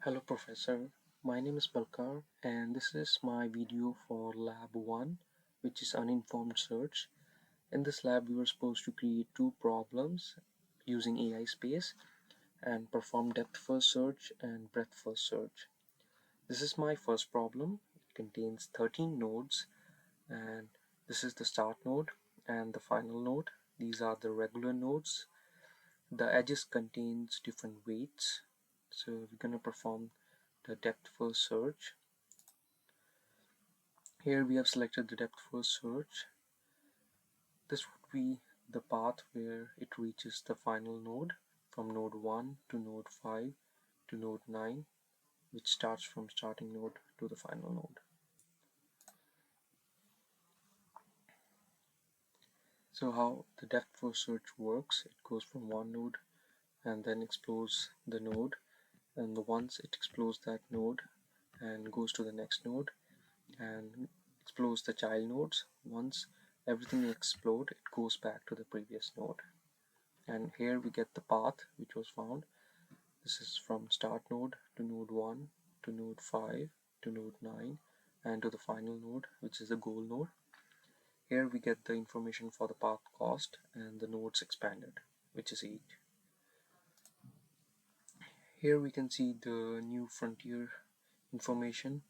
Hello Professor, my name is Balkar and this is my video for LAB1, which is Uninformed Search. In this lab we were supposed to create two problems using AI space and perform depth first search and breadth first search. This is my first problem. It contains 13 nodes and this is the start node and the final node. These are the regular nodes. The edges contains different weights. So we're going to perform the depth first search. Here we have selected the depth first search. This would be the path where it reaches the final node from node 1 to node 5 to node 9, which starts from starting node to the final node. So how the depth first search works, it goes from one node and then explores the node, and once it explores that node and goes to the next node and explores the child nodes. Once everything explodes, it goes back to the previous node. And here we get the path which was found. This is from start node to node 1 to node 5 to node 9 and to the final node, which is the goal node. Here we get the information for the path cost and the nodes expanded, which is 8. Here we can see the new frontier information,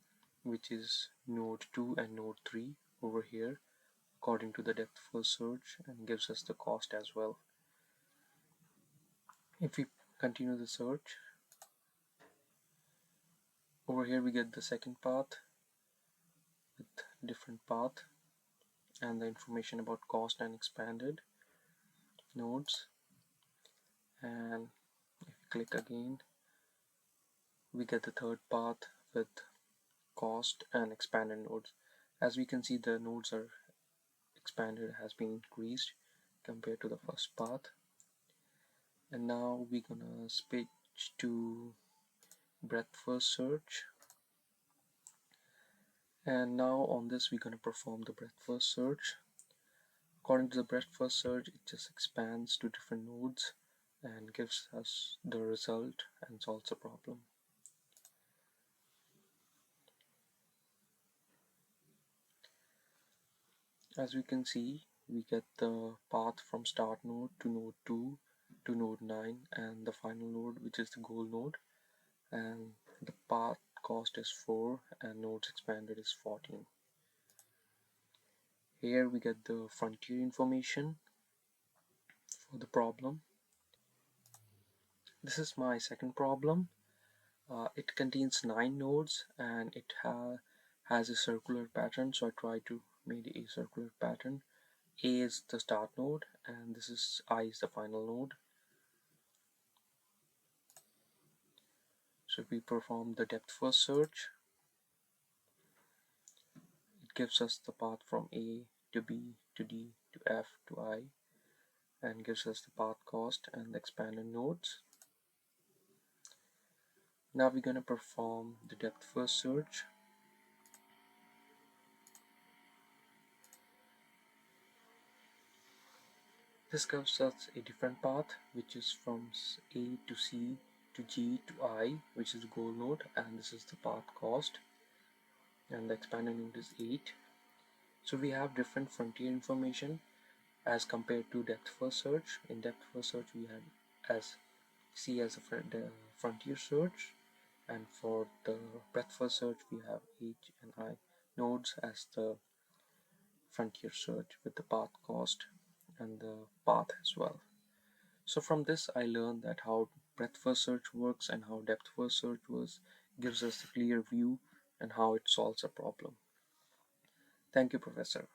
which is node 2 and node 3 over here according to the depth first search, and gives us the cost as well. If we continue the search, over here we get the second path with different path and the information about cost and expanded nodes. And if we click again, we get the third path with cost and expanded nodes. As we can see, the nodes are expanded has been increased compared to the first path. And now we're gonna switch to breadth first search. And now on this we're gonna perform the breadth first search. According to the breadth first search, it just expands to different nodes and gives us the result and solves the problem. As we can see, we get the path from start node to node 2 to node 9 and the final node, which is the goal node, and the path cost is 4 and nodes expanded is 14. Here we get the frontier information for the problem. This is my second problem. It contains 9 nodes and it has a circular pattern, so I try to make a circular pattern. A is the start node and this is I is the final node. So if we perform the depth first search, it gives us the path from A to B to D to F to I and gives us the path cost and the expanded nodes. Now we're going to perform the depth first search. This gives us a different path, which is from A to C to G to I, which is the goal node, and this is the path cost, and the expanded node is 8. So we have different frontier information as compared to depth first search. In depth first search we have as C as the frontier search, and for the breadth first search we have H and I nodes as the frontier search with the path cost and the path as well. So from this I learned that how breadth first search works and how depth first search works, gives us a clear view and how it solves a problem. Thank you, Professor.